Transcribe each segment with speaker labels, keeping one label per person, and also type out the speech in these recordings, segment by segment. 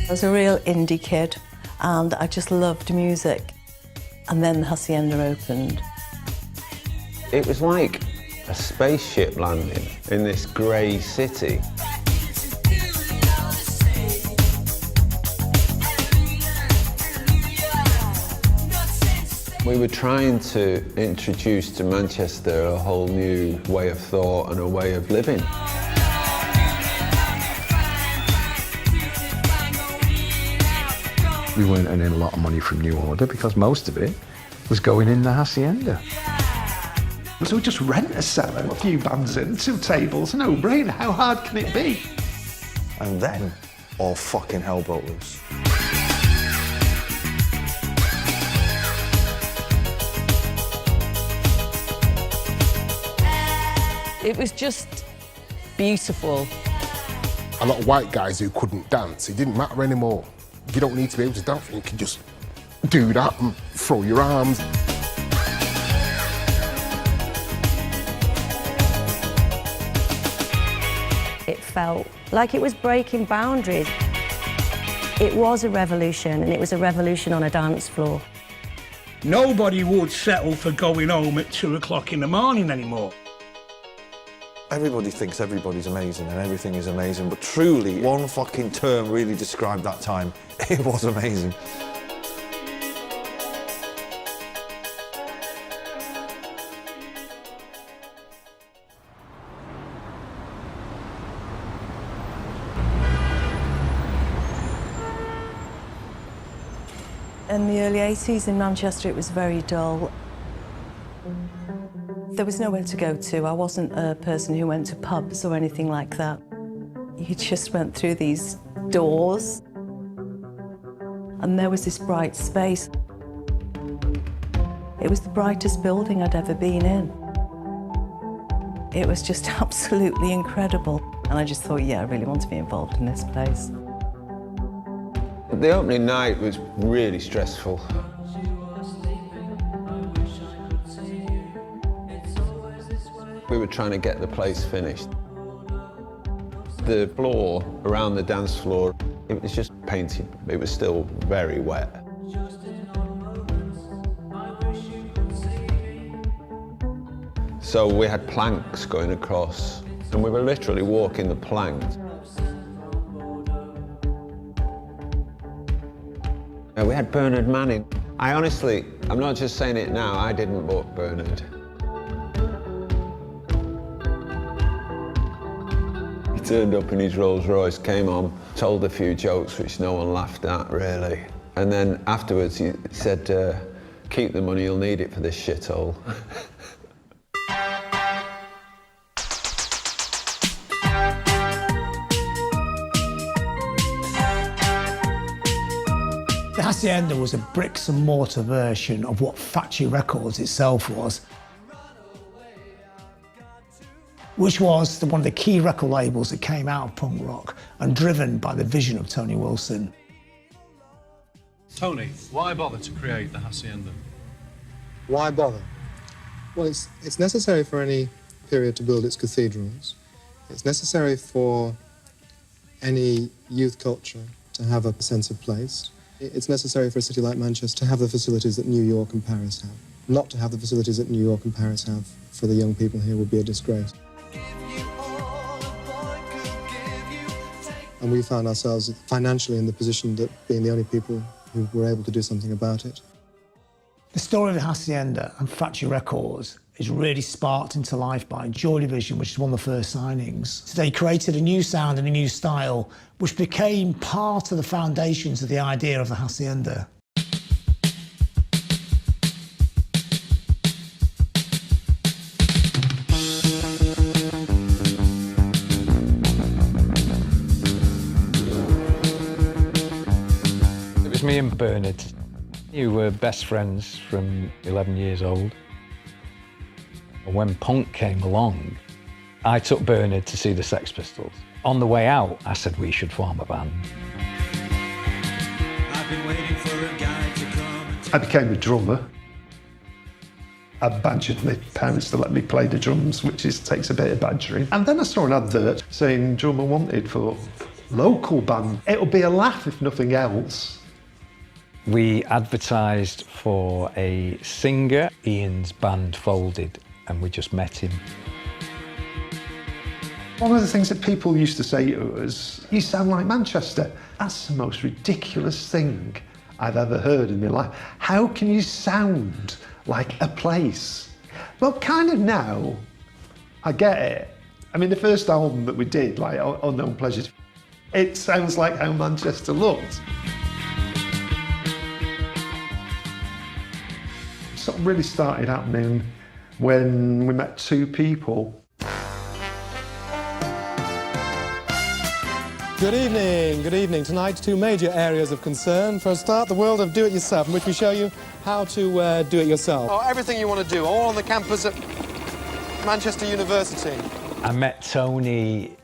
Speaker 1: I was a real indie kid and I just loved music. And then the Hacienda opened.
Speaker 2: It was like a spaceship landing in this grey city. We were trying to introduce to Manchester a whole new way of thought and a way of living.
Speaker 3: We weren't earning a lot of money from New Order because most of it was going in the Hacienda.
Speaker 4: So we just rent a cellar, a few bands in, 2 tables, no brainer. How hard can it be?
Speaker 5: And then all fucking hell broke loose.
Speaker 1: It was just beautiful.
Speaker 6: A lot of white guys who couldn't dance, it didn't matter anymore. You don't need to be able to dance, you can just do that and throw your arms.
Speaker 7: It felt like it was breaking boundaries. It was a revolution, and it was a revolution on a dance floor.
Speaker 8: Nobody would settle for going home at 2 o'clock in the morning anymore.
Speaker 5: Everybody thinks everybody's amazing and everything is amazing, but truly, one fucking term really described that time. It was amazing.
Speaker 1: In the early 80s in Manchester, it was very dull. There was nowhere to go to. I wasn't a person who went to pubs or anything like that. You just went through these doors, and there was this bright space. It was the brightest building I'd ever been in. It was just absolutely incredible. And I just thought, yeah, I really want to be involved in this place.
Speaker 2: The opening night was really stressful. We were trying to get the place finished. The floor around the dance floor, it was just painted. It was still very wet. So we had planks going across, and we were literally walking the planks. We had Bernard Manning. I'm not just saying it now, I didn't book Bernard. He turned up in his Rolls Royce, came on, told a few jokes which no one laughed at, really. And then afterwards he said, keep the money, you'll need it for this shithole.
Speaker 8: The Hacienda was a bricks and mortar version of what Factory Records itself was, which was one of the key record labels that came out of punk rock and driven by the vision of Tony Wilson.
Speaker 9: Tony, why bother to create the Hacienda?
Speaker 10: Why bother? Well, it's necessary for any period to build its cathedrals. It's necessary for any youth culture to have a sense of place. It's necessary for a city like Manchester to have the facilities that New York and Paris have. Not to have the facilities that New York and Paris have for the young people here would be a disgrace. And we found ourselves financially in the position that being the only people who were able to do something about it.
Speaker 8: The story of the Hacienda and Factory Records is really sparked into life by Joy Division, which is one of the first signings. So they created a new sound and a new style, which became part of the foundations of the idea of the Hacienda.
Speaker 3: It was me and Bernard. We were best friends from 11 years old. When punk came along, I took Bernard to see the Sex Pistols. On the way out, I said we should form a band.
Speaker 4: I've been waiting for a guy to come. I became a drummer. I badgered my parents to let me play the drums, which takes a bit of badgering. And then I saw an advert saying drummer wanted for local band. It'll be a laugh if nothing else.
Speaker 3: We advertised for a singer. Ian's band folded and we just met him.
Speaker 4: One of the things that people used to say to us, you sound like Manchester. That's the most ridiculous thing I've ever heard in my life. How can you sound like a place? Well, kind of now, I get it. I mean, the first album that we did, like Unknown Pleasures, it sounds like how Manchester looked. It sort of really started happening when we met two people.
Speaker 10: Good evening, good evening. Tonight, two major areas of concern. For a start, the world of do-it-yourself, in which we show you how to do it yourself. Oh, everything you want to do, all on the campus at Manchester University.
Speaker 3: I met Tony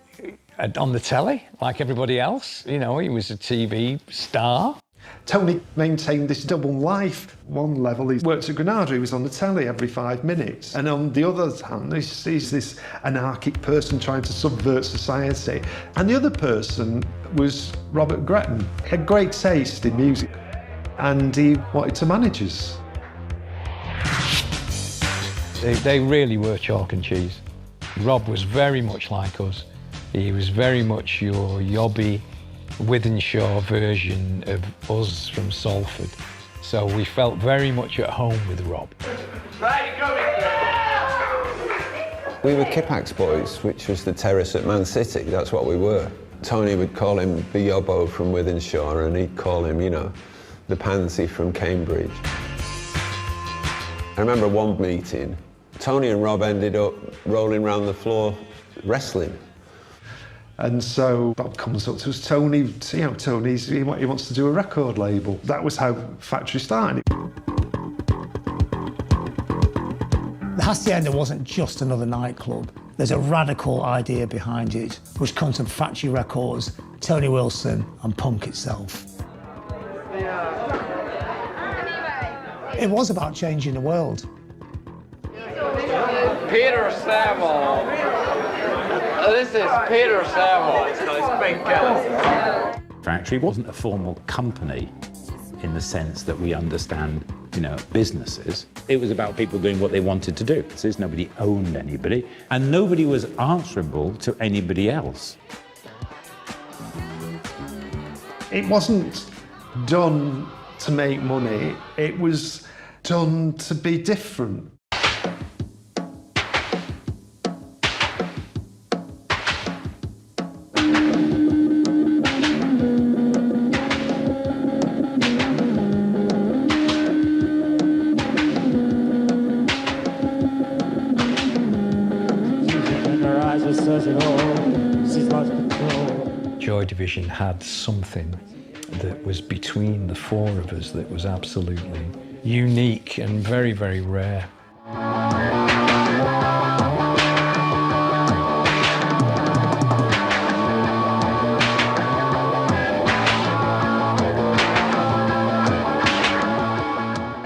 Speaker 3: on the telly, like everybody else. You know, he was a TV star.
Speaker 4: Tony maintained this double life. One level, he worked at Granada, he was on the telly every 5 minutes. And on the other hand, he's this anarchic person trying to subvert society. And the other person was Robert Gretton. He had great taste in music, and he wanted to manage us.
Speaker 3: They really were chalk and cheese. Rob was very much like us. He was very much your yobby, Wythenshawe version of us from Salford. So we felt very much at home with Rob.
Speaker 2: We were Kippax boys, which was the terrace at Man City. That's what we were. Tony would call him the Yobbo from Wythenshawe, and he'd call him, you know, the Pansy from Cambridge. I remember one meeting, Tony and Rob ended up rolling around the floor wrestling.
Speaker 4: And so Bob comes up to us, Tony, you know, he wants to do a record label. That was how Factory started.
Speaker 8: The Hacienda wasn't just another nightclub. There's a radical idea behind it, which comes from Factory Records, Tony Wilson and punk itself. It was about changing the world.
Speaker 11: Peter Saville. This is Peter Saville. It's got his big guns.
Speaker 12: Factory wasn't a formal company in the sense that we understand, you know, businesses. It was about people doing what they wanted to do. So nobody owned anybody, and nobody was answerable to anybody else.
Speaker 4: It wasn't done to make money, it was done to be different.
Speaker 3: Joy Division had something that was between the four of us that was absolutely unique and very, very rare.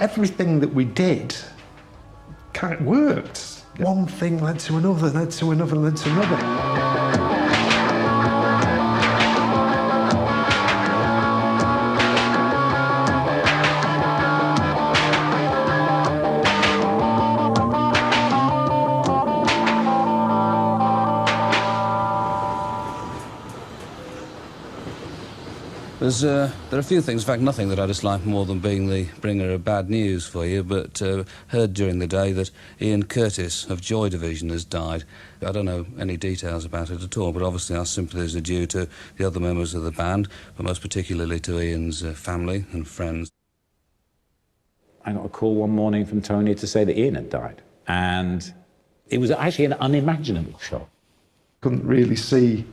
Speaker 4: Everything that we did kind of worked. One thing led to another, led to another, led to another.
Speaker 13: There are a few things, in fact nothing, that I dislike more than being the bringer of bad news for you, but heard during the day that Ian Curtis of Joy Division has died. I don't know any details about it at all, but obviously our sympathies are due to the other members of the band, but most particularly to Ian's family and friends.
Speaker 12: I got a call one morning from Tony to say that Ian had died, and it was actually an unimaginable shock.
Speaker 4: Couldn't really see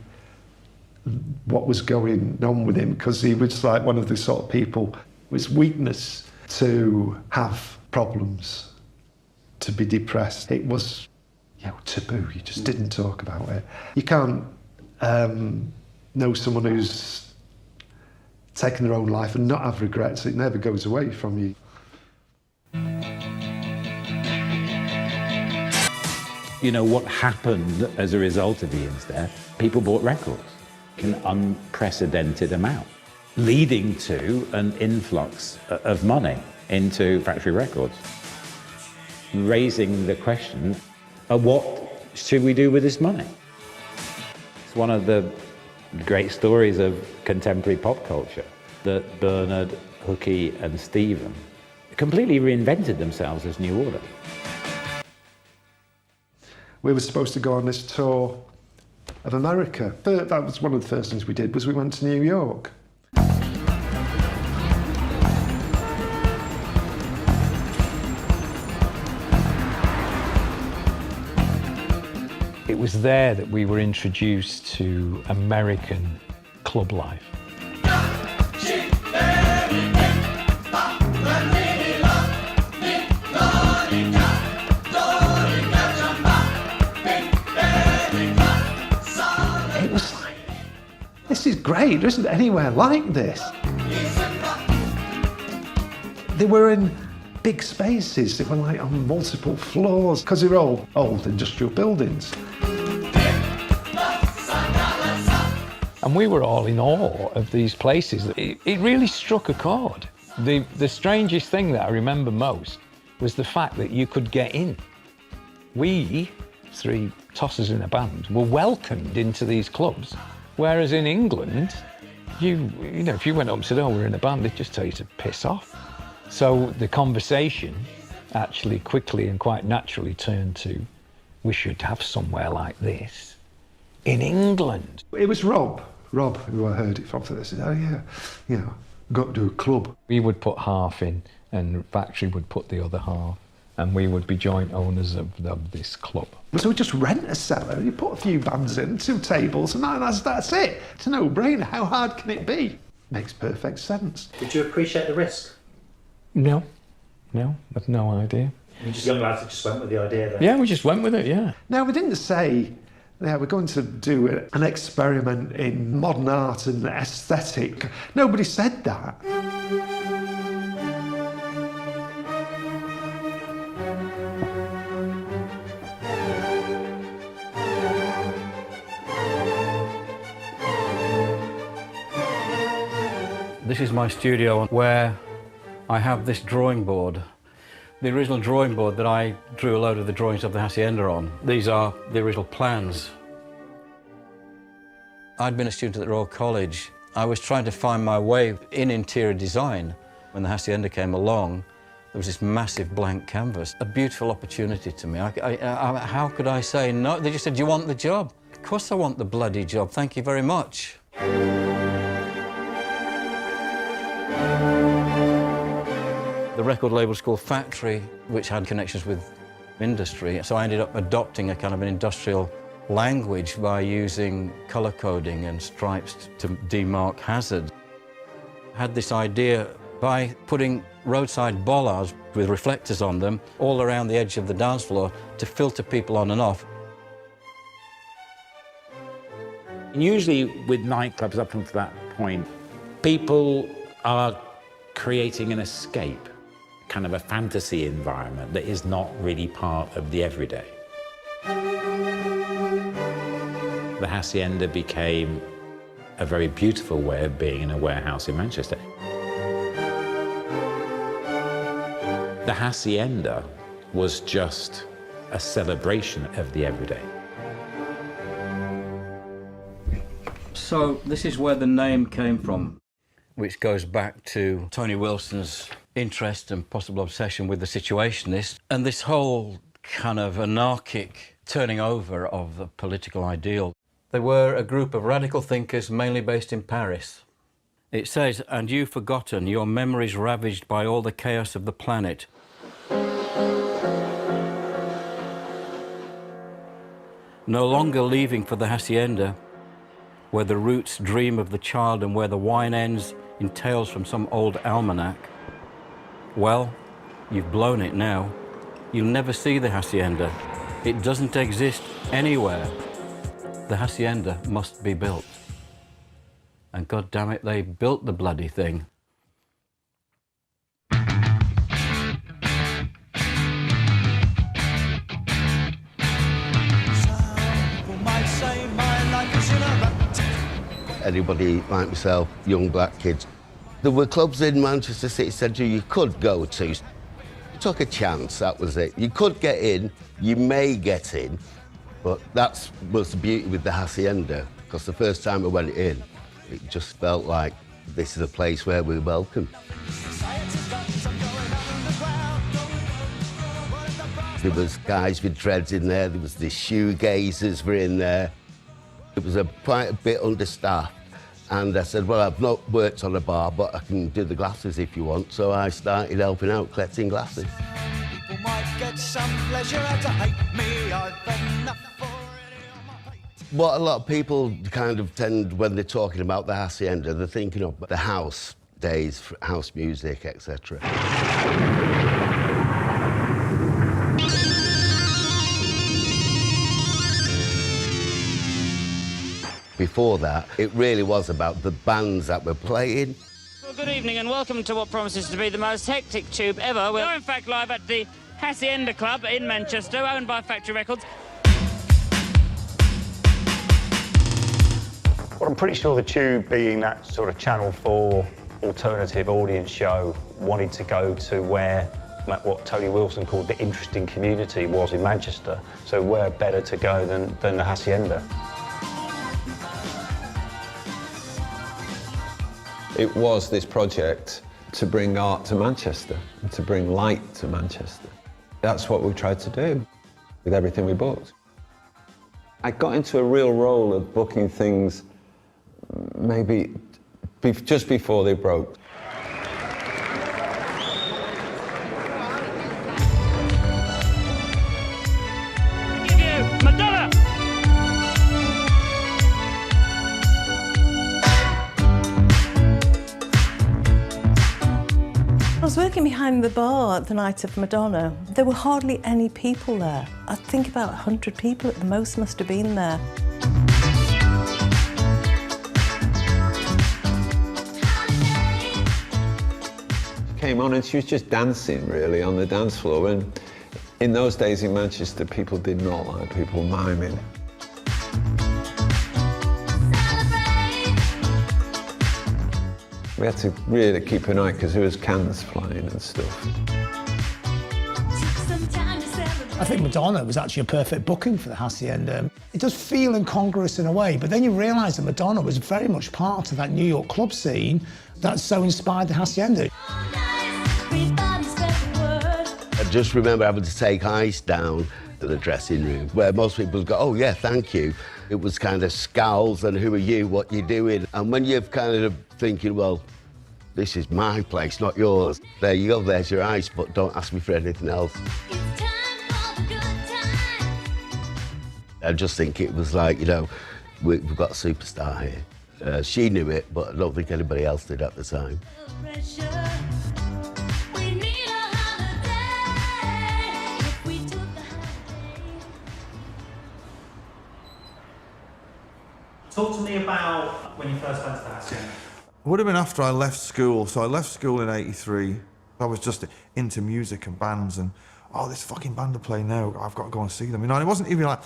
Speaker 4: what was going on with him, because he was like one of the sort of people, his weakness to have problems, to be depressed. It was, you know, taboo. You just didn't talk about it. You can't know someone who's taken their own life and not have regrets. It never goes away from you.
Speaker 12: You know, what happened as a result of Ian's death? People bought records. An unprecedented amount, leading to an influx of money into factory records, raising the question of what should we do with this money? It's one of the great stories of contemporary pop culture that Bernard, Hookie and Stephen completely reinvented themselves as New Order.
Speaker 4: We were supposed to go on this tour of America. That was one of the first things we did, was we went to New York.
Speaker 3: It was there that we were introduced to American club life.
Speaker 4: It was like, this is great, there isn't anywhere like this. They were in big spaces, they were like on multiple floors, because they're all old industrial buildings.
Speaker 3: And we were all in awe of these places. It really struck a chord. The strangest thing that I remember most was the fact that you could get in. We, three tossers in a band, were welcomed into these clubs, whereas in England, you know, if you went up and said, oh, we're in a band, they'd just tell you to piss off. So the conversation actually quickly and quite naturally turned to, we should have somewhere like this in England.
Speaker 4: It was Rob, who I heard it from, so they said, oh yeah, you know, got to do a club.
Speaker 3: We would put half in and Factory would put the other half, and we would be joint owners of this club.
Speaker 4: So we just rent a cellar, you put a few bands in, 2 tables, and that's it. It's a no-brainer. How hard can it be? Makes perfect sense.
Speaker 14: Did you appreciate the risk?
Speaker 3: No, I've no idea.
Speaker 14: You just young lads that just went with the idea then?
Speaker 3: Yeah, we just went with it, yeah.
Speaker 4: Now, we didn't say, yeah, we're going to do an experiment in modern art and aesthetic. Nobody said that.
Speaker 13: This is my studio where I have this drawing board. The original drawing board that I drew a load of the drawings of the Hacienda on. These are the original plans. I'd been a student at the Royal College. I was trying to find my way in interior design. When the Hacienda came along, there was this massive blank canvas. A beautiful opportunity to me. How could I say no? They just said, do you want the job? Of course I want the bloody job, thank you very much. The record label was called Factory, which had connections with industry. So I ended up adopting a kind of an industrial language by using colour coding and stripes to demark hazard. I had this idea by putting roadside bollards with reflectors on them all around the edge of the dance floor to filter people on and off.
Speaker 12: Usually with nightclubs up until that point, people are creating an escape, kind of a fantasy environment that is not really part of the everyday. The Hacienda became a very beautiful way of being in a warehouse in Manchester. The Hacienda was just a celebration of the everyday.
Speaker 13: So this is where the name came from, which goes back to Tony Wilson's interest and possible obsession with the Situationist, and this whole kind of anarchic turning over of the political ideal. They were a group of radical thinkers, mainly based in Paris. It says, and you forgotten, your memories ravaged by all the chaos of the planet. No longer leaving for the Hacienda, where the roots dream of the child and where the wine ends in tales from some old almanac. Well, you've blown it now. You'll never see the Hacienda. It doesn't exist anywhere. The Hacienda must be built. And God damn it, they built the bloody thing.
Speaker 15: anybody like myself, young black kids. There were clubs in Manchester city centre you could go to. You took a chance, that was it. You could get in, you may get in, but that was the beauty with the Hacienda, because the first time I went in, it just felt like this is a place where we're welcome. There was guys with dreads in there, there was the shoegazers were in there. It was quite a bit understaffed, and I said, well, I've not worked on a bar, but I can do the glasses if you want, so I started helping out, collecting glasses.
Speaker 16: People might get some pleasure out of hate me, I've enough already on my plate.
Speaker 15: What a lot of people kind of tend, when they're talking about the Hacienda, they're thinking of the house days, house music, etc. Before that, it really was about the bands that were playing.
Speaker 17: Well, good evening and welcome to what promises to be the most hectic tube ever. We're in fact live at the Hacienda Club in Manchester, owned by Factory Records.
Speaker 14: Well, I'm pretty sure the Tube, being that sort of Channel 4 alternative audience show, wanted to go to where what Tony Wilson called the interesting community was in Manchester. So where better to go than the Hacienda?
Speaker 2: It was this project to bring art to Manchester, and to bring light to Manchester. That's what we tried to do with everything we booked. I got into a real role of booking things maybe just before they broke.
Speaker 17: Give you Madonna!
Speaker 1: I was working behind the bar the night of Madonna. There were hardly any people there. I think about 100 people at the most must have been there.
Speaker 2: Came on and she was just dancing really on the dance floor, and in those days in Manchester people did not like people miming. We had to really keep an eye because there was cans flying and stuff.
Speaker 8: I think Madonna was actually a perfect booking for the Hacienda. It does feel incongruous in a way, but then you realise that Madonna was very much part of that New York club scene that so inspired the Hacienda.
Speaker 15: I just remember having to take ice down to the dressing room, where most people go, oh yeah, thank you. It was kind of scowls and who are you, what you doing? And when you're kind of thinking, well, this is my place, not yours. There you go, there's your ice, but don't ask me for anything else. I just think it was like, you know, we've got a superstar here. She knew it, but I don't think anybody else did at the time.
Speaker 14: Talk to me about when you first went to the Hacienda.
Speaker 5: It would have been after I left school. So I left school in '83. I was just into music and bands, and oh, this fucking band are playing now. I've got to go and see them. You know, and it wasn't even like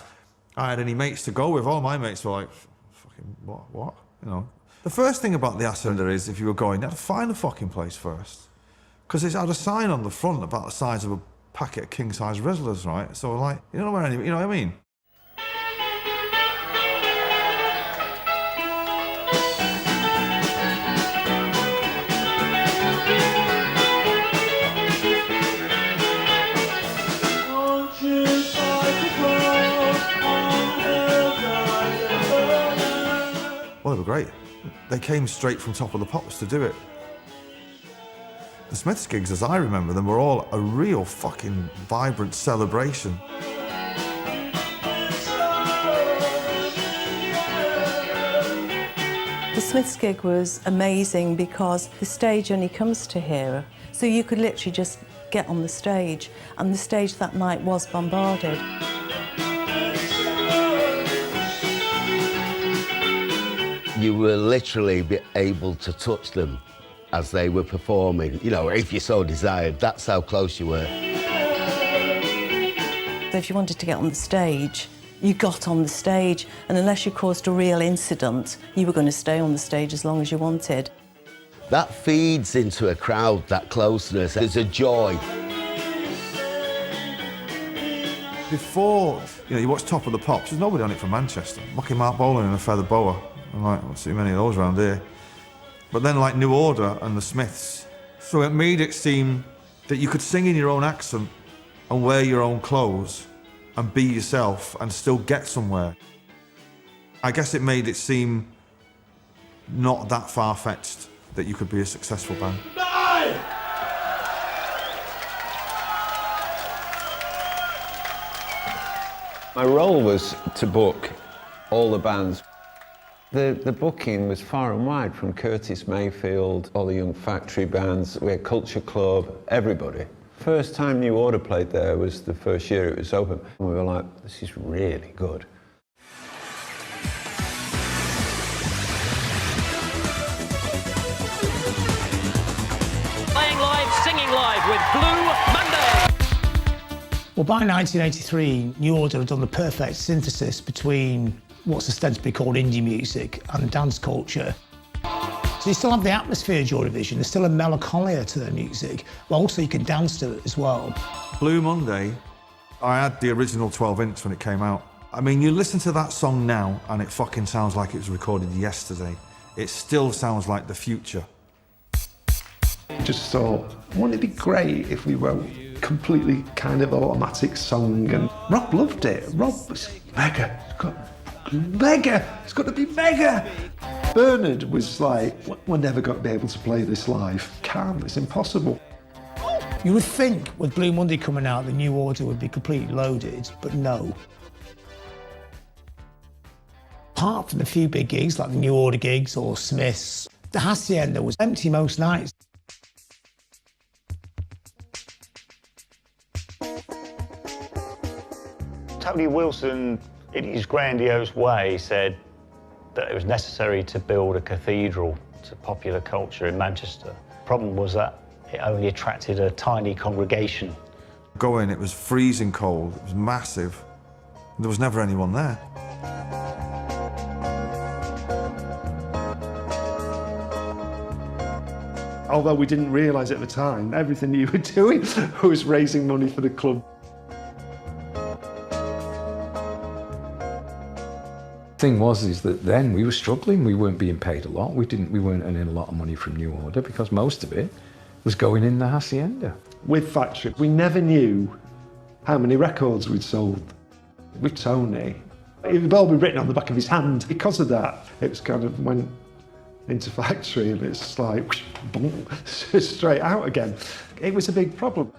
Speaker 5: I had any mates to go with. All my mates were like, fucking what? You know. The first thing about the Hacienda is, if you were going, you had to find the fucking place first, because it had a sign on the front about the size of a packet of king-size Rizzlers, right? So like, you don't know where any, you know what I mean? Well, they were great. They came straight from Top of the Pops to do it. The Smiths gigs, as I remember them, were all a real fucking vibrant celebration.
Speaker 1: The Smiths gig was amazing because the stage only comes to here, so you could literally just get on the stage, and the stage that night was bombarded.
Speaker 15: You were literally able to touch them as they were performing, you know, if you so desired. That's how close you were.
Speaker 1: So if you wanted to get on the stage, You got on the stage, and unless you caused a real incident, you were going to stay on the stage as long as you wanted.
Speaker 15: That feeds into a crowd, that closeness. There's a joy.
Speaker 5: Before, you watch Top of the Pops, there's nobody on it from Manchester. Lucky Mark Bolan in a feather boa. I'm like, I don't see many of those around here. But then like New Order and the Smiths. So it made it seem that you could sing in your own accent and wear your own clothes and be yourself and still get somewhere. I guess it made it seem not that far-fetched that you could be a successful band.
Speaker 2: My role was to book all the bands. The booking was far and wide, from Curtis Mayfield, all the Young Factory bands, we had Culture Club, everybody. First time New Order played there was the first year it was open. And we were like, this is really good.
Speaker 17: Playing live, singing live with Blue Monday.
Speaker 8: Well, by 1983, New Order had done the perfect synthesis between what's ostensibly called indie music and dance culture. So you still have the atmosphere of Joy Division, there's still a melancholia to their music, but also you can dance to it as well.
Speaker 5: Blue Monday, I had the original 12-inch when it came out. I mean, you listen to that song now and it fucking sounds like it was recorded yesterday. It still sounds like the future.
Speaker 4: Just thought, wouldn't it be great if we wrote completely kind of automatic song? And Rob loved it. Rob was mega. It's got to be mega. Bernard was like, we're never going to be able to play this live. Can't, it's impossible.
Speaker 8: You would think with Blue Monday coming out, the New Order would be completely loaded, but no. Apart from the few big gigs, like the New Order gigs or Smiths, the Hacienda was empty most nights.
Speaker 14: Tony Wilson, in his grandiose way, said that it was necessary to build a cathedral to popular culture in Manchester. The problem was that it only attracted a tiny congregation.
Speaker 5: Going, it was freezing cold, it was massive. There was never anyone there.
Speaker 4: Although we didn't realise at the time, everything you were doing was raising money for the club.
Speaker 3: Thing was that then we were struggling. We weren't being paid a lot. We weren't earning a lot of money from New Order because most of it was going in the Hacienda.
Speaker 4: With Factory, we never knew how many records we'd sold. With Tony, it would all be written on the back of his hand. Because of that, it was kind of went into Factory and it's like boom, straight out again. It was a big problem.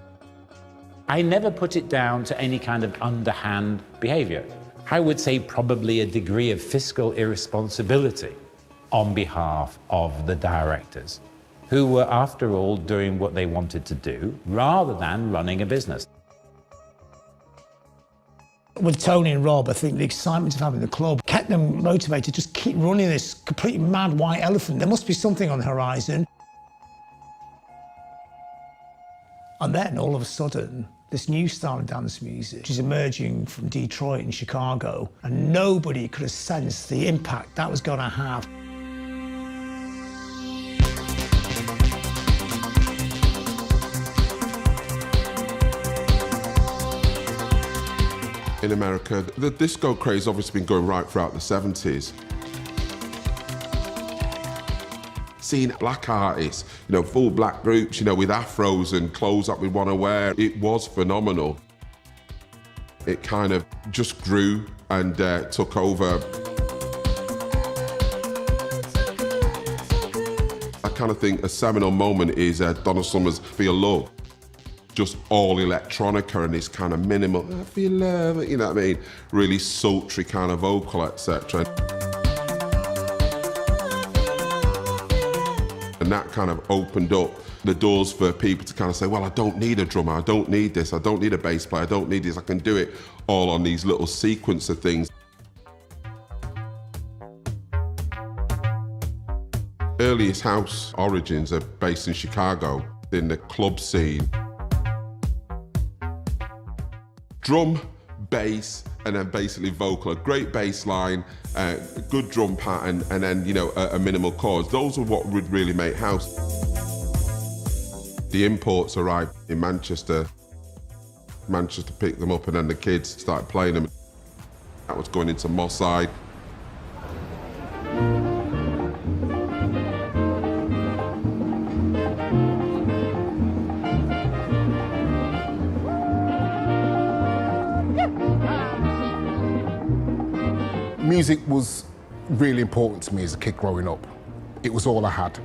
Speaker 12: I never put it down to any kind of underhand behaviour. I would say probably a degree of fiscal irresponsibility on behalf of the directors, who were, after all, doing what they wanted to do, rather than running a business.
Speaker 8: With Tony and Rob, I think the excitement of having the club kept them motivated, just keep running this completely mad white elephant. There must be something on the horizon. And then, all of a sudden, this new style of dance music, which is emerging from Detroit and Chicago, and nobody could have sensed the impact that was going to have.
Speaker 18: In America, the disco craze obviously been going right throughout the 70s. Seeing black artists, full black groups, with afros and clothes that we want to wear, it was phenomenal. It kind of just grew and took over. I kind of think a seminal moment is Donna Summer's Feel Love. Just all electronica and this kind of minimal, I feel love, you know what I mean? Really sultry kind of vocal, etc. And that kind of opened up the doors for people to kind of say, well, I don't need a drummer, I don't need this, I don't need a bass player, I don't need this, I can do it all on these little sequence of things. Earliest house origins are based in Chicago, in the club scene. Drum, bass, and then basically vocal, a great bass line, good drum pattern, and then, you know, a minimal chords. Those are what would really make house. The imports arrived in Manchester. Manchester picked them up, and then the kids started playing them. That was going into Moss Side.
Speaker 6: Music was really important to me as a kid growing up. It was all I had.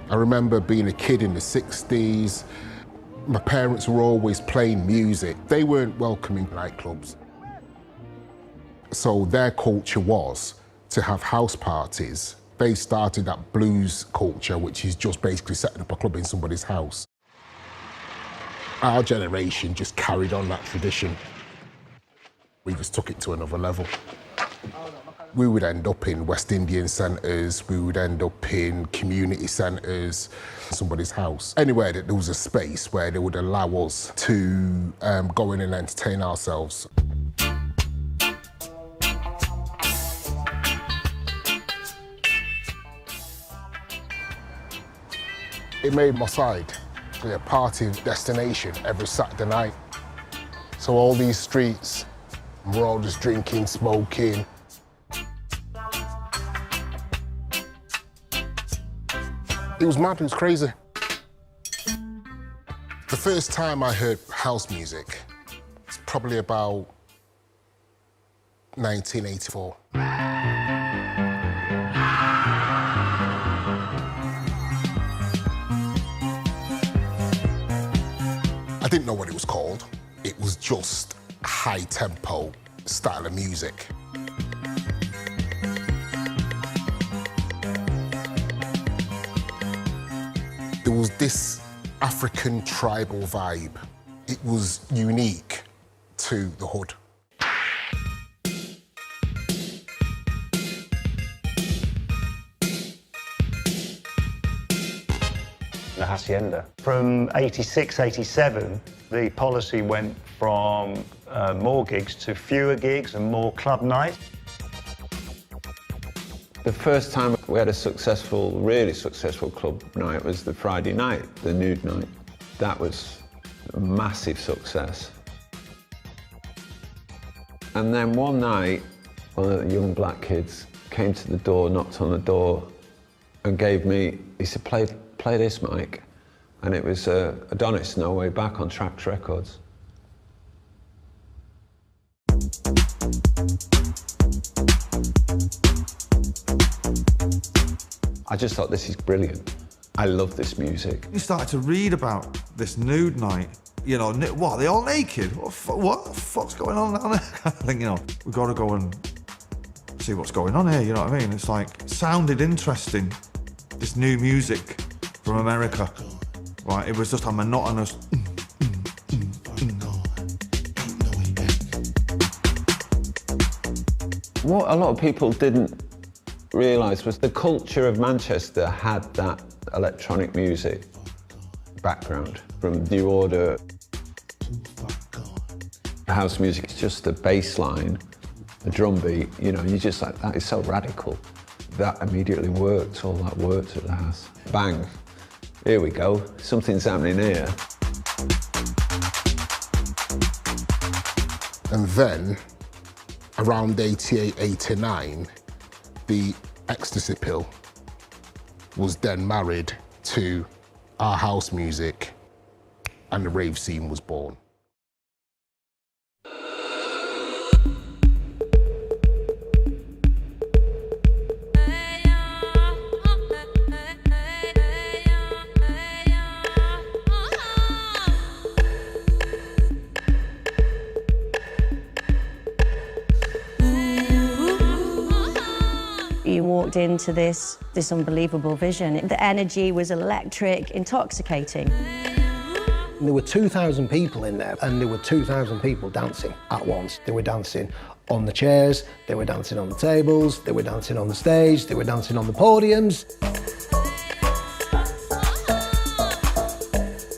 Speaker 6: I remember being a kid in the 60s. My parents were always playing music. They weren't welcoming nightclubs. So their culture was to have house parties. They started that blues culture, which is just basically setting up a club in somebody's house. Our generation just carried on that tradition. We just took it to another level. We would end up in West Indian centres, we would end up in community centres, somebody's house. Anywhere that there was a space where they would allow us to go in and entertain ourselves. It made my side a party destination every Saturday night. So all these streets, we're all just drinking, smoking. It was mad, it was crazy. The first time I heard house music was probably about 1984. I didn't know what it was called. It was just high-tempo style of music. There was this African tribal vibe. It was unique to the hood.
Speaker 14: The Hacienda. From 86, 87, the policy went from more gigs to fewer gigs and more club nights.
Speaker 2: The first time we had a successful, really successful club night was the Friday night, the nude night. That was a massive success. And then one night, one of the young black kids came to the door, knocked on the door, and gave me, he said, play this, Mike. And it was Adonis, No Way Back on Trax Records. I just thought, this is brilliant. I love this music.
Speaker 5: You started to read about this nude night. You know, what, are they all naked? What the fuck's going on down there? I think, you know, we've got to go and see what's going on here, you know what I mean? It's like, it sounded interesting, this new music from America. Right, it was just a monotonous.
Speaker 2: What a lot of people didn't realise was the culture of Manchester had that electronic music background from New Order. House music is just a bass line, a drum beat, you know, you're just like, that is so radical. That immediately worked, all that worked at the house. Bang, here we go, something's happening here.
Speaker 6: And then, around 88, 89, the ecstasy pill was then married to our house music, and the rave scene was born.
Speaker 7: You walked into this unbelievable vision. The energy was electric, intoxicating.
Speaker 19: There were 2,000 people in there, and there were 2,000 people dancing at once. They were dancing on the chairs, they were dancing on the tables, they were dancing on the stage, they were dancing on the podiums.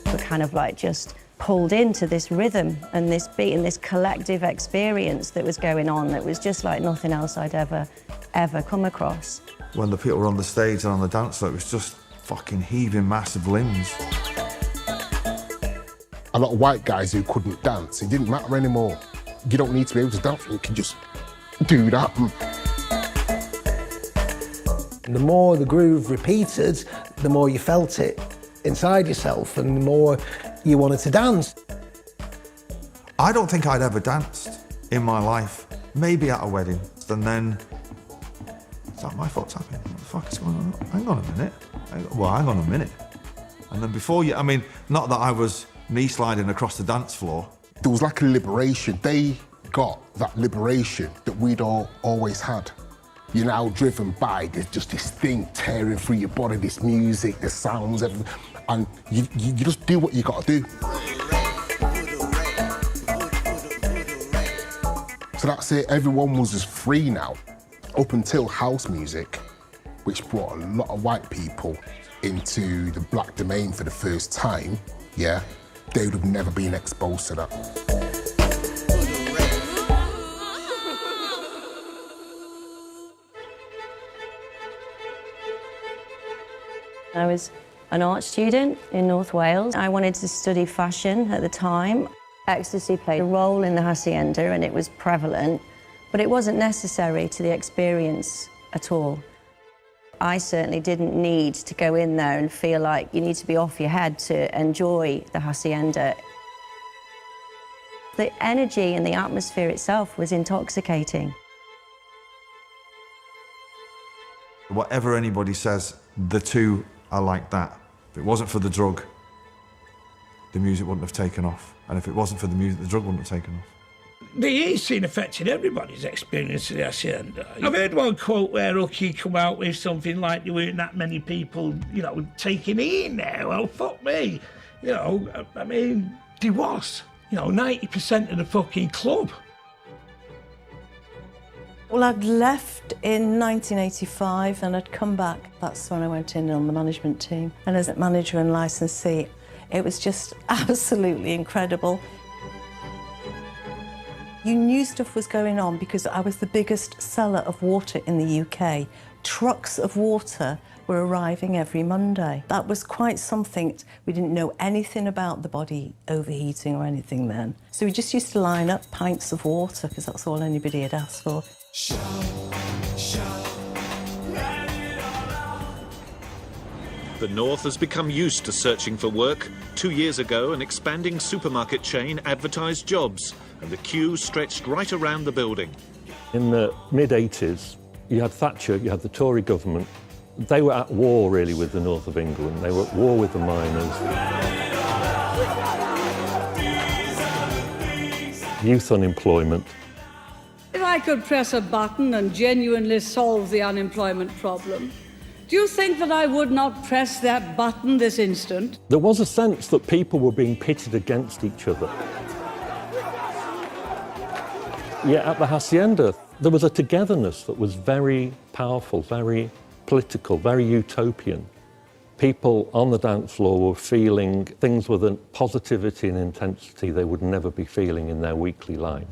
Speaker 7: The kind of like just pulled into this rhythm and this beat and this collective experience that was going on that was just like nothing else I'd ever come across.
Speaker 5: When the people were on the stage and on the dance floor, it was just fucking heaving massive limbs.
Speaker 6: A lot of white guys who couldn't dance, it didn't matter anymore. You don't need to be able to dance, you can just do that.
Speaker 19: And the more the groove repeated, the more you felt it inside yourself and the more you wanted to dance.
Speaker 5: I don't think I'd ever danced in my life, maybe at a wedding, and then, is that my foot tapping? What the fuck is going on? Hang on a minute. Hang on a minute. And then before you, I mean, not that I was knee sliding across the dance floor.
Speaker 6: There was like a liberation. They got that liberation that we'd all always had. You're now driven by, there's just this thing tearing through your body, this music, the sounds, everything, and you just do what you got to do. So that's it, everyone was as free now, up until house music, which brought a lot of white people into the black domain for the first time, yeah, they would have never been exposed to that.
Speaker 7: I was an art student in North Wales. I wanted to study fashion at the time. Ecstasy played a role in the Hacienda and it was prevalent, but it wasn't necessary to the experience at all. I certainly didn't need to go in there and feel like you need to be off your head to enjoy the Hacienda. The energy and the atmosphere itself was intoxicating.
Speaker 5: Whatever anybody says, the two are like that. If it wasn't for the drug, the music wouldn't have taken off. And if it wasn't for the music, the drug wouldn't have taken off.
Speaker 20: The heat scene affected everybody's experience of the Hacienda. I've heard one quote where Hooky come out with something like there weren't that many people, you know, taking it in there. Well, fuck me. You know, I mean, there was. You know, 90% of the fucking club.
Speaker 1: Well, I'd left in 1985 and I'd come back. That's when I went in on the management team. And as a manager and licensee, it was just absolutely incredible. You knew stuff was going on because I was the biggest seller of water in the UK. Trucks of water were arriving every Monday. That was quite something. We didn't know anything about the body overheating or anything then. So we just used to line up pints of water because that's all anybody had asked for.
Speaker 21: The North has become used to searching for work. 2 years ago, an expanding supermarket chain advertised jobs, and the queue stretched right around the building.
Speaker 22: In the mid-80s, you had Thatcher, you had the Tory government. They were at war, really, with the north of England. They were at war with the miners. Youth unemployment.
Speaker 23: If I could press a button and genuinely solve the unemployment problem, do you think that I would not press that button this instant?
Speaker 22: There was a sense that people were being pitted against each other. Yet at the Hacienda, there was a togetherness that was very powerful, very political, very utopian. People on the dance floor were feeling things with a positivity and intensity they would never be feeling in their weekly life.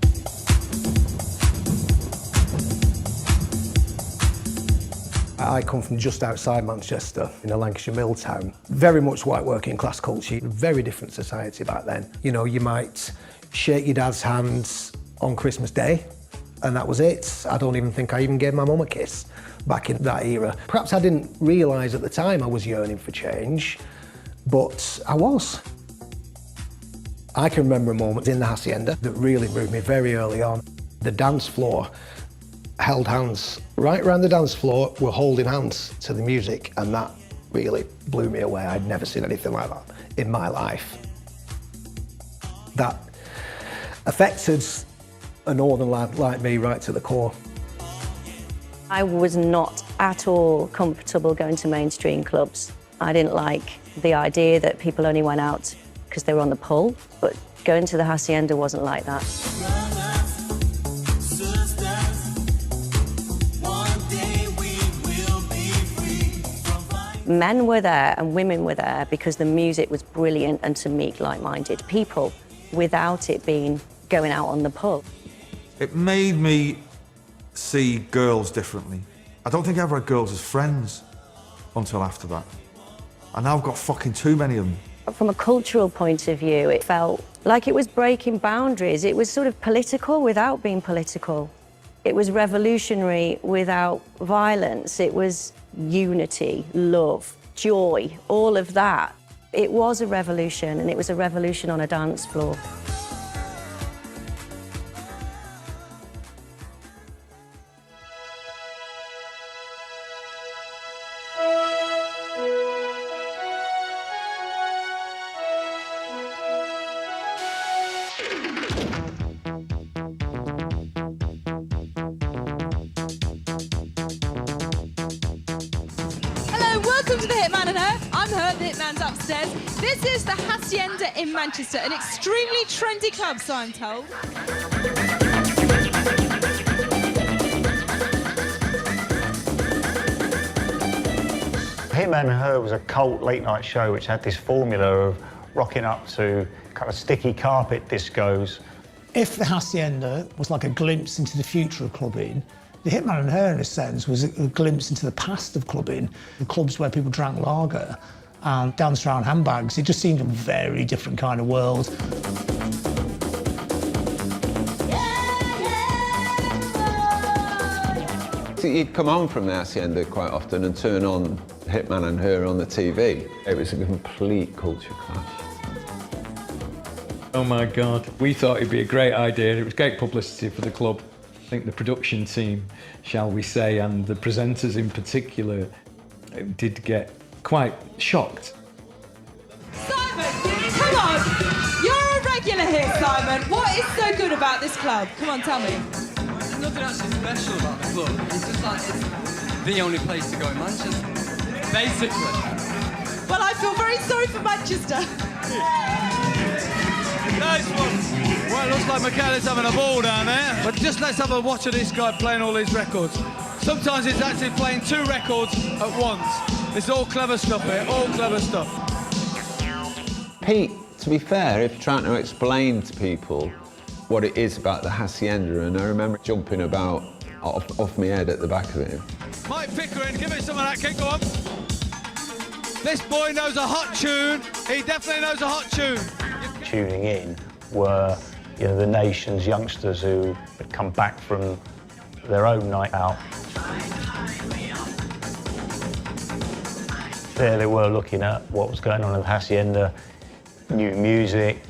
Speaker 19: I come from just outside Manchester, in a Lancashire mill town. Very much white working class culture, very different society back then. You know, you might shake your dad's hands on Christmas Day, and that was it. I don't even think I even gave my mum a kiss back in that era. Perhaps I didn't realise at the time I was yearning for change, but I was. I can remember a moment in the Hacienda that really moved me very early on. The dance floor held hands. Right around the dance floor, we're holding hands to the music, and that really blew me away. I'd never seen anything like that in my life. That affected a northern lad like me right to the core.
Speaker 7: I was not at all comfortable going to mainstream clubs. I didn't like the idea that people only went out because they were on the pull, but going to the Hacienda wasn't like that. Men were there and women were there because the music was brilliant and to meet like-minded people without it being going out on the pub.
Speaker 5: It made me see girls differently. I don't think I ever had girls as friends until after that. And now I've got fucking too many of them.
Speaker 7: From a cultural point of view, it felt like it was breaking boundaries. It was sort of political without being political. It was revolutionary without violence. It was unity, love, joy, all of that. It was a revolution, and it was a revolution on a dance floor.
Speaker 9: Welcome to the Hitman and Her. I'm Her, the Hitman's upstairs. This is the Hacienda in Manchester, an extremely trendy club, so I'm told.
Speaker 14: Hitman and Her was a cult late-night show which had this formula of rocking up to kind of sticky carpet discos.
Speaker 8: If the Hacienda was like a glimpse into the future of clubbing, the Hitman and Her, in a sense, was a glimpse into the past of clubbing. The clubs where people drank lager and danced around handbags. It just seemed a very different kind of world.
Speaker 2: So you'd come home from the Hacienda quite often and turn on Hitman and Her on the TV. It was a complete culture clash.
Speaker 3: Oh my God, we thought it'd be a great idea. It was great publicity for the club. I think the production team, shall we say, and the presenters in particular, did get quite shocked.
Speaker 9: Simon, come on! You're a regular here, Simon. What is so good about this club? Come on, tell me.
Speaker 10: There's nothing actually special about the club. It's just like it's the only place to go in Manchester, basically.
Speaker 9: Well, I feel very sorry for Manchester.
Speaker 11: Nice one. Well, it looks like Michaela's having a ball down there. But just let's have a watch of this guy playing all these records. Sometimes he's actually playing 2 records at once. It's all clever stuff here, all clever stuff.
Speaker 2: Pete, to be fair, if you're trying to explain to people what it is about the Hacienda, and I remember jumping about off my head at the back of it.
Speaker 11: Mike Pickering, give me some of that kick, go on. This boy knows a hot tune. He definitely knows a hot tune.
Speaker 14: Tuning in were, you know, the nation's youngsters who had come back from their own night out. There they were looking at what was going on in the Hacienda, new music,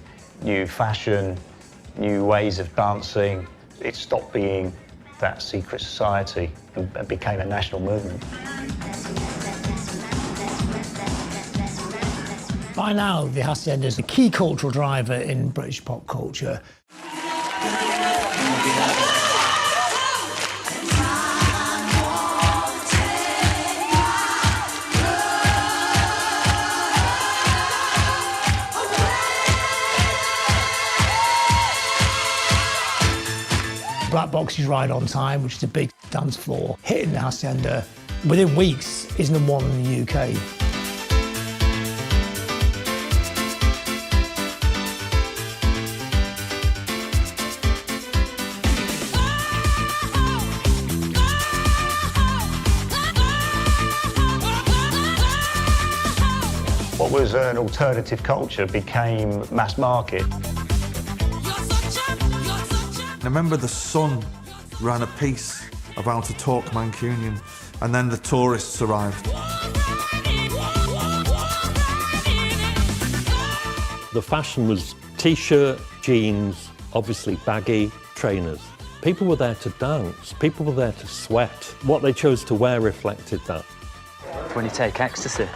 Speaker 14: new fashion, new ways of dancing. It stopped being that secret society and became a national movement.
Speaker 8: By now, the Hacienda is a key cultural driver in British pop culture. Black Box's Ride on Time, which is a big dance floor, hitting the Hacienda within weeks is #1 in the UK.
Speaker 14: What was an alternative culture became mass market.
Speaker 5: I remember the Sun ran a piece about a talk Mancunian, and then the tourists arrived.
Speaker 22: The fashion was t-shirt, jeans, obviously baggy trainers. People were there to dance, people were there to sweat. What they chose to wear reflected that.
Speaker 24: When you take ecstasy,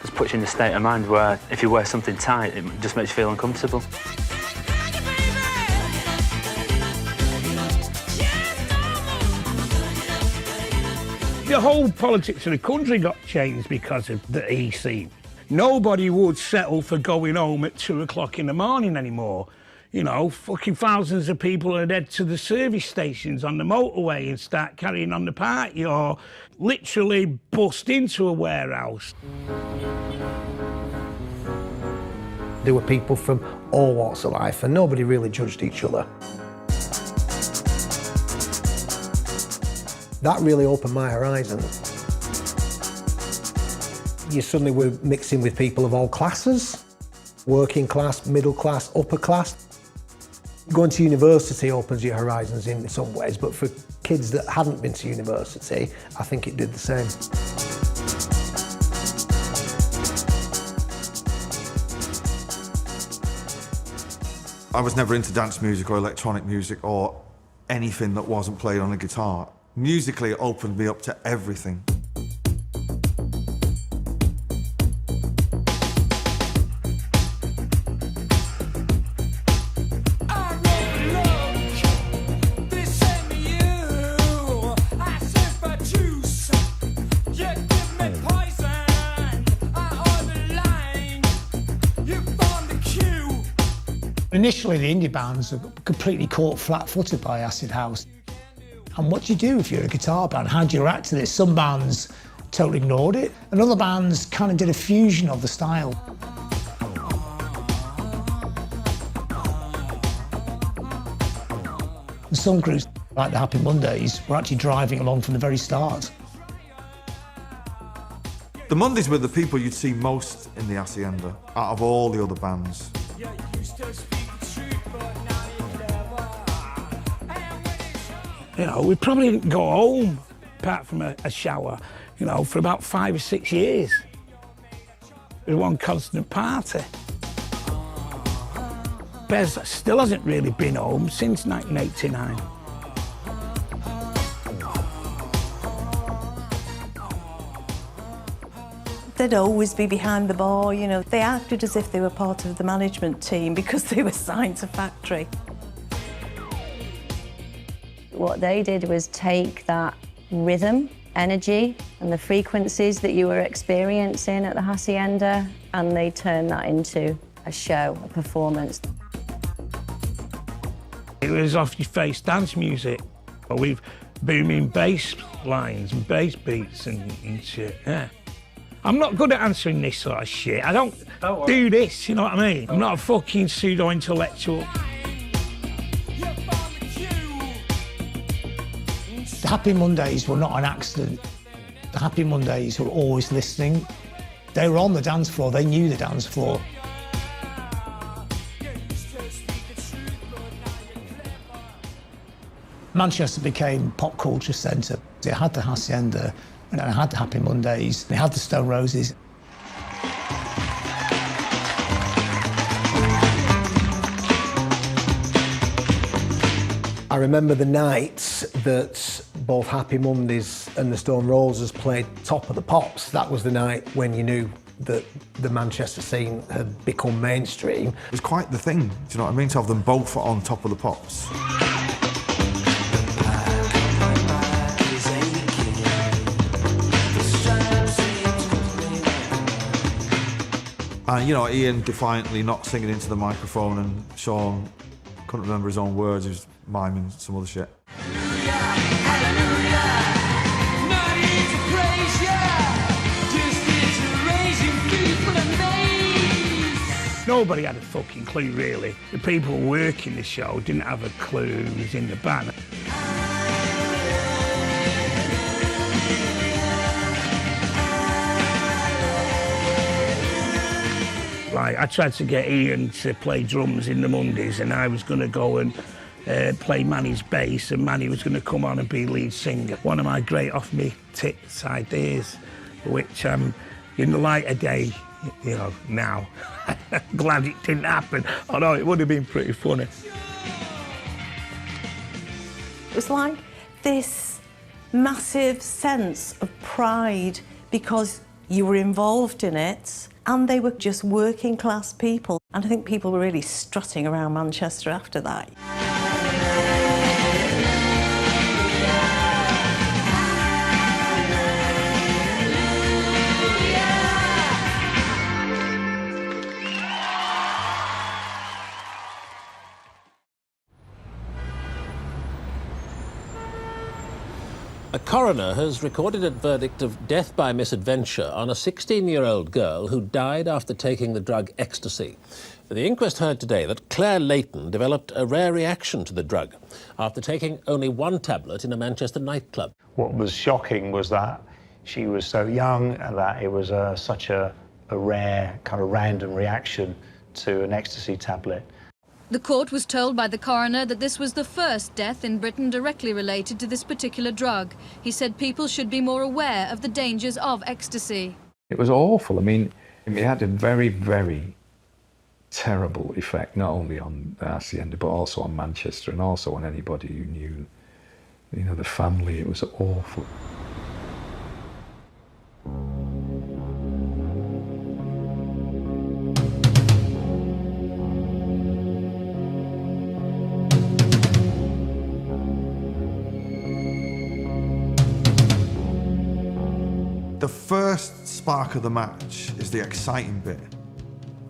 Speaker 24: it puts you in a state of mind where if you wear something tight, it just makes you feel uncomfortable.
Speaker 20: The whole politics of the country got changed because of the EC. Nobody would settle for going home at 2 o'clock in the morning anymore. You know, fucking thousands of people would head to the service stations on the motorway and start carrying on the party, or literally bust into a warehouse.
Speaker 19: There were people from all walks of life and nobody really judged each other. That really opened my horizon. You suddenly were mixing with people of all classes, working class, middle class, upper class. Going to university opens your horizons in some ways, but for kids that hadn't been to university, I think it did the same.
Speaker 5: I was never into dance music or electronic music or anything that wasn't played on a guitar. Musically, it opened me up to everything.
Speaker 8: Initially, the indie bands were completely caught flat-footed by acid house. And what do you do if you're a guitar band? How do you react to this? Some bands totally ignored it, and other bands kind of did a fusion of the style. And some groups, like the Happy Mondays, were actually driving along from the very start.
Speaker 5: The Mondays were the people you'd see most in the Hacienda, out of all the other bands.
Speaker 20: You know, we probably didn't go home, apart from a shower, you know, for about 5 or 6 years. It was one constant party. Bez still hasn't really been home since 1989.
Speaker 1: They'd always be behind the bar, you know. They acted as if they were part of the management team because they were signed to factory.
Speaker 7: What they did was take that rhythm, energy, and the frequencies that you were experiencing at the Hacienda, and they turned that into a show, a performance.
Speaker 20: It was off-your-face dance music, with booming bass lines and bass beats and shit, yeah. I'm not good at answering this sort of shit. I don't do this, you know what I mean? I'm not a fucking pseudo-intellectual.
Speaker 8: The Happy Mondays were not an accident. The Happy Mondays were always listening. They were on the dance floor, they knew the dance floor. Manchester became pop culture centre. It had the Hacienda, and it had the Happy Mondays, it had the Stone Roses. I remember the nights that both Happy Mondays and the Stone Roses played Top of the Pops. That was the night when you knew that the Manchester scene had become mainstream.
Speaker 5: It was quite the thing, do you know what I mean, to have them both on Top of the Pops. And, you know, Ian defiantly not singing into the microphone, and Sean couldn't remember his own words, he was miming some other shit.
Speaker 20: Nobody had a fucking clue, really. The people working the show didn't have a clue who was in the band. Like, I tried to get Ian to play drums in the Mondays, and I was going to go and play Manny's bass, and Manny was going to come on and be lead singer. One of my great off-me-tits ideas, which in the light of day, you know, now, glad it didn't happen. Although it would have been pretty funny.
Speaker 1: It was like this massive sense of pride because you were involved in it, and they were just working class people. And I think people were really strutting around Manchester after that.
Speaker 13: A coroner has recorded a verdict of death by misadventure on a 16-year-old girl who died after taking the drug ecstasy. The inquest heard today that Claire Leighton developed a rare reaction to the drug after taking only one tablet in a Manchester nightclub.
Speaker 14: What was shocking was that she was so young and that it was such a rare, kind of random reaction to an ecstasy tablet.
Speaker 15: The court was told by the coroner that this was the first death in Britain directly related to this particular drug. He said people should be more aware of the dangers of ecstasy.
Speaker 3: It was awful. I mean, it had a very, very terrible effect, not only on the Hacienda, but also on Manchester and also on anybody who knew, you know, the family. It was awful.
Speaker 5: The first spark of the match is the exciting bit.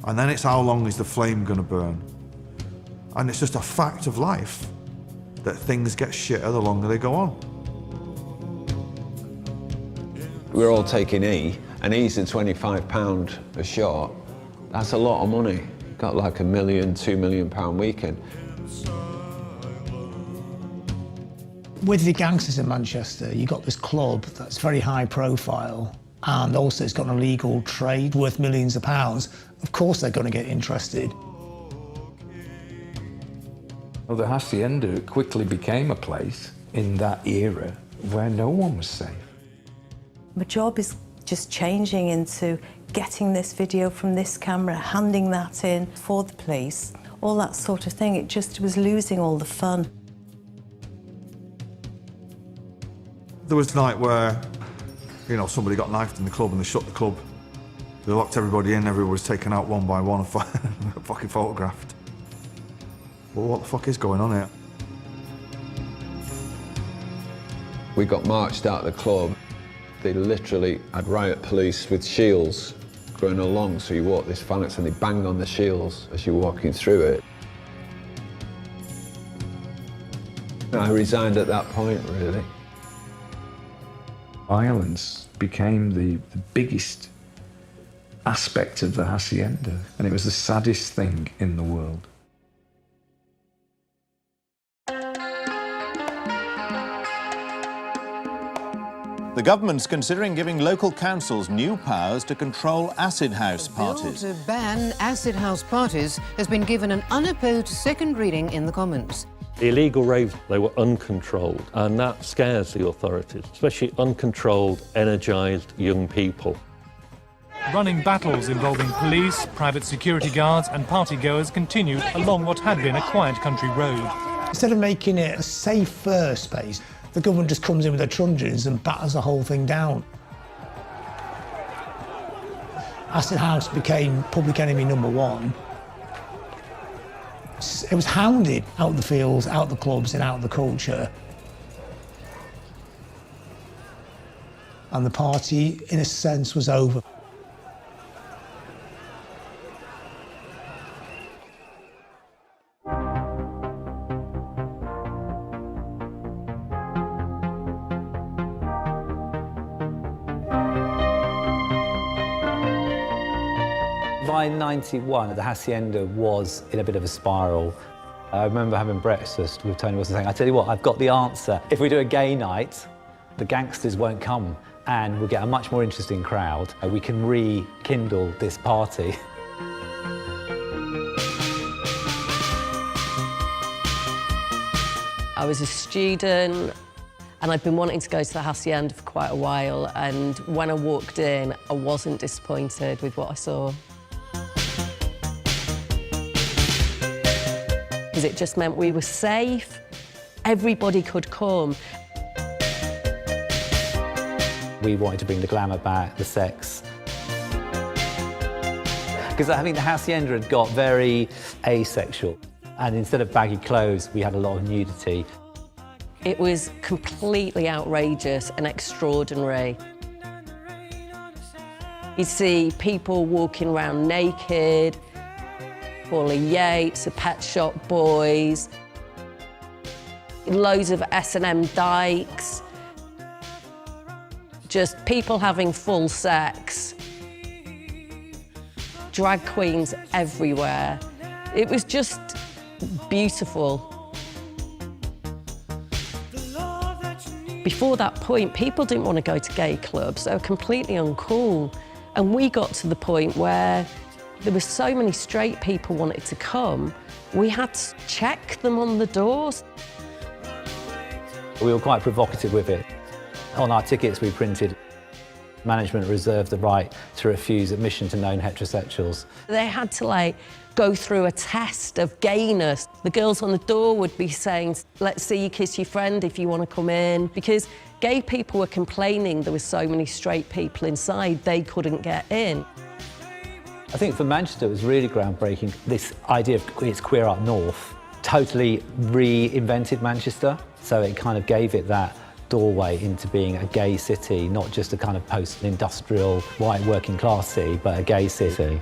Speaker 5: And then it's how long is the flame gonna burn? And it's just a fact of life that things get shitter the longer they go on.
Speaker 2: We were all taking E, and E's a £25 a shot. That's a lot of money. Got like £1 million, £2 million weekend.
Speaker 8: With the gangsters in Manchester, you've got this club that's very high profile, and also it's got an illegal trade worth millions of pounds. Of course they're going to get interested.
Speaker 3: Well, the Hacienda quickly became a place in that era where no one was safe.
Speaker 1: My job is just changing into getting this video from this camera, handing that in for the police, all that sort of thing. It just was losing all the fun.
Speaker 5: There was a night where, you know, somebody got knifed in the club and they shut the club. They locked everybody in, everybody was taken out one by one and fucking photographed. Well, what the fuck is going on here?
Speaker 2: We got marched out of the club. They literally had riot police with shields going along, so you walk this phalanx and they bang on the shields as you're walking through it. I resigned at that point, really.
Speaker 3: Violence became the biggest aspect of the Hacienda, and it was the saddest thing in the world.
Speaker 16: The government's considering giving local councils new powers to control acid house parties.
Speaker 17: The bill to ban acid house parties has been given an unopposed second reading in the Commons.
Speaker 22: The illegal raves, they were uncontrolled, and that scares the authorities, especially uncontrolled, energised young people.
Speaker 25: Running battles involving police, private security guards and partygoers continued along what had been a quiet country road.
Speaker 8: Instead of making it a safer space, the government just comes in with their truncheons and batters the whole thing down. Acid house became public enemy #1. It was hounded out the fields, out the clubs and out the culture. And the party, in a sense, was over.
Speaker 26: By 91, the Hacienda was in a bit of a spiral. I remember having breakfast with Tony Wilson saying, I tell you what, I've got the answer. If we do a gay night, the gangsters won't come and we'll get a much more interesting crowd. We can rekindle this party.
Speaker 27: I was a student and I'd been wanting to go to the Hacienda for quite a while, and when I walked in, I wasn't disappointed with what I saw. Because it just meant we were safe, everybody could come.
Speaker 26: We wanted to bring the glamour back, the sex. Because I think the Hacienda had got very asexual, and instead of baggy clothes, we had a lot of nudity.
Speaker 27: It was completely outrageous and extraordinary. You see people walking around naked, Paulie Yates, the Pet Shop Boys, loads of S&M dykes. just people having full sex, drag queens everywhere. It was just beautiful. Before that point, people didn't want to go to gay clubs. They were completely uncool. And we got to the point where there were so many straight people wanted to come, we had to check them on the doors.
Speaker 26: We were quite provocative with it. On our tickets we printed, management reserved the right to refuse admission to known heterosexuals.
Speaker 27: They had to like go through a test of gayness. The girls on the door would be saying, let's see you kiss your friend if you want to come in, because gay people were complaining there were so many straight people inside, they couldn't get in.
Speaker 26: I think for Manchester it was really groundbreaking. This idea of it's queer up north totally reinvented Manchester, so it kind of gave it that doorway into being a gay city, not just a kind of post-industrial white working class city, but a gay city.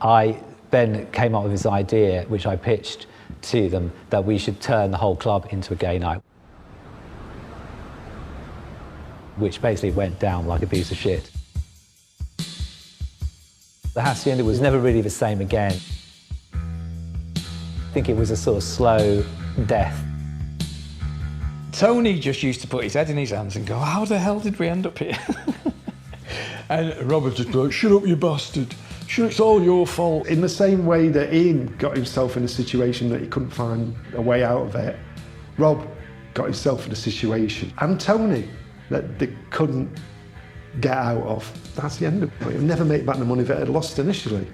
Speaker 26: I then came up with this idea, which I pitched to them, that we should turn the whole club into a gay night, which basically went down like a piece of shit. The Hacienda was never really the same again. I think it was a sort of slow death.
Speaker 3: Tony just used to put his head in his hands and go, how the hell did we end up here? And Robert just go, shut up, you bastard. Sure, it's all your fault.
Speaker 19: In the same way that Ian got himself in a situation that he couldn't find a way out of it, Rob got himself in a situation, and Tony, that they couldn't get out of. That's the end of it. He'll never make back the money that had lost initially.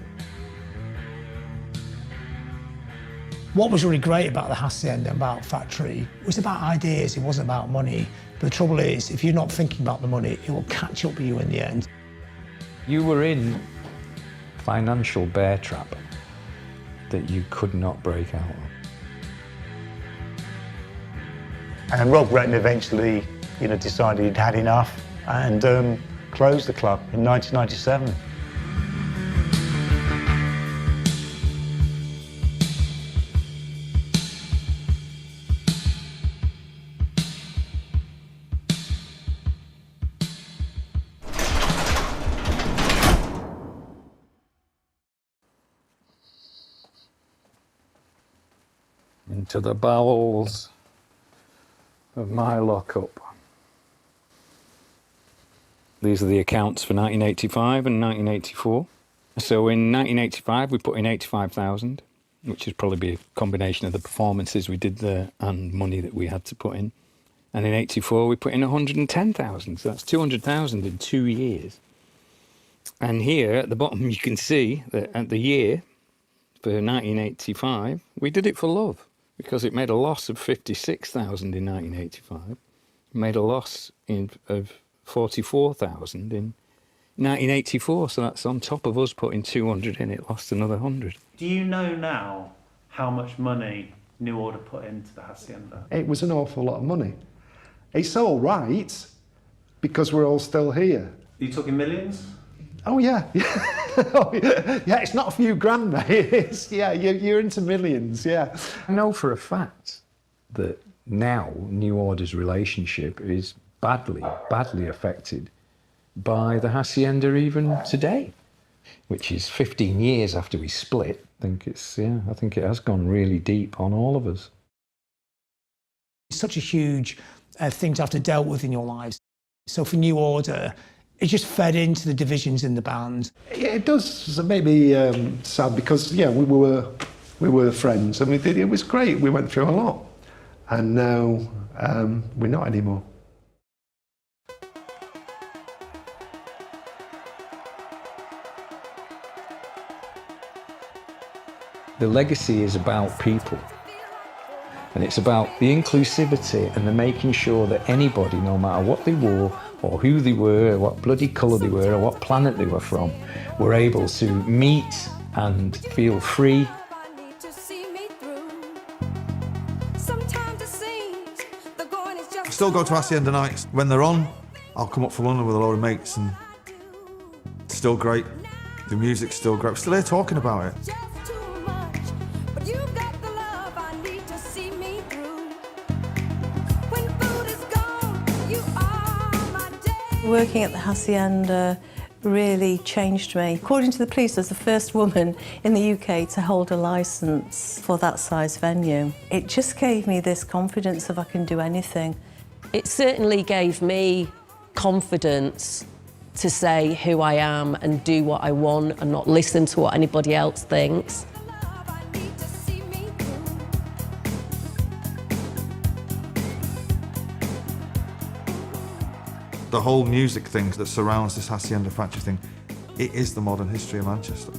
Speaker 8: What was really great about the Hacienda, about Factory, was about ideas, it wasn't about money. But the trouble is, if you're not thinking about the money, it will catch up with you in the end.
Speaker 3: You were in financial bear trap that you could not break out of.
Speaker 14: And Rob Retton eventually, decided he'd had enough and closed the club in 1997.
Speaker 3: Into the bowels of my lockup. These are the accounts for 1985 and 1984. So in 1985 we put in 85,000, which would probably be a combination of the performances we did there and money that we had to put in. And in 84 we put in 110,000, so that's 200,000 in 2 years. And here at the bottom you can see that at the year for 1985 we did it for love, because it made a loss of 56,000 in 1985, made a loss of 44,000 in 1984, so that's on top of us putting 200 in, it lost another 100.
Speaker 4: Do you know now how much money New Order put into the Hacienda?
Speaker 19: It was an awful lot of money. It's all right, because we're all still here.
Speaker 4: Are you talking millions?
Speaker 19: Oh yeah, yeah. It's not a few grand, mate. It's, yeah, you're into millions, yeah.
Speaker 3: I know for a fact that now New Order's relationship is badly affected by the Hacienda even today, which is 15 years after we split. I think it has gone really deep on all of us.
Speaker 8: It's such a huge thing to have to deal with in your lives. So for New Order, it just fed into the divisions in the band.
Speaker 19: Yeah, it does. Maybe sad because we were friends and it was great. We went through a lot, and now we're not anymore.
Speaker 3: The legacy is about people. And it's about the inclusivity and the making sure that anybody, no matter what they wore, or who they were, or what bloody colour they were, or what planet they were from, were able to meet and feel free.
Speaker 5: I still go to Hacienda nights. When they're on, I'll come up from London with a load of mates, and it's still great. The music's still great. We're still here talking about it.
Speaker 1: Working at the Hacienda really changed me. According to the police, I was the first woman in the UK to hold a licence for that size venue. It just gave me this confidence of I can do anything.
Speaker 27: It certainly gave me confidence to say who I am and do what I want and not listen to what anybody else thinks.
Speaker 5: The whole music thing that surrounds this Hacienda factory thing, it is the modern history of Manchester.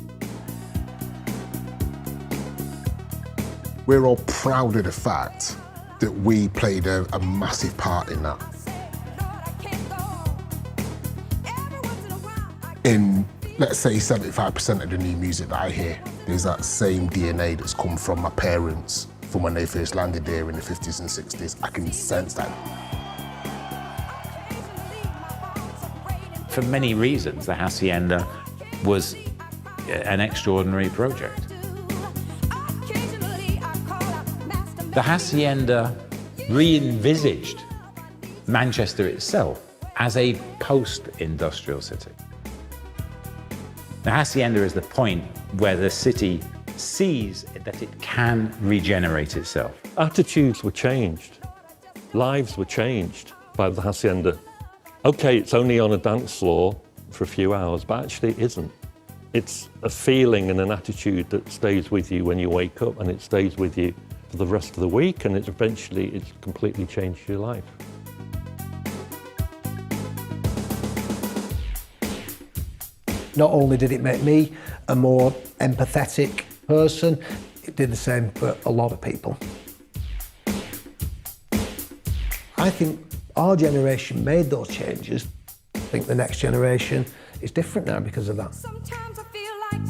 Speaker 6: We're all proud of the fact that we played a massive part in that. In, let's say, 75% of the new music that I hear, there's that same DNA that's come from my parents from when they first landed there in the 50s and 60s. I can sense that.
Speaker 9: For many reasons, the Hacienda was an extraordinary project. The Hacienda re-envisaged Manchester itself as a post-industrial city. The Hacienda is the point where the city sees that it can regenerate itself.
Speaker 22: Attitudes were changed. Lives were changed by the Hacienda. OK, it's only on a dance floor for a few hours, but actually it isn't. It's a feeling and an attitude that stays with you when you wake up, and it stays with you for the rest of the week, and it's completely changed your life.
Speaker 19: Not only did it make me a more empathetic person, it did the same for a lot of people. I think our generation made those changes. I think the next generation is different now because of that.
Speaker 10: Sometimes I feel like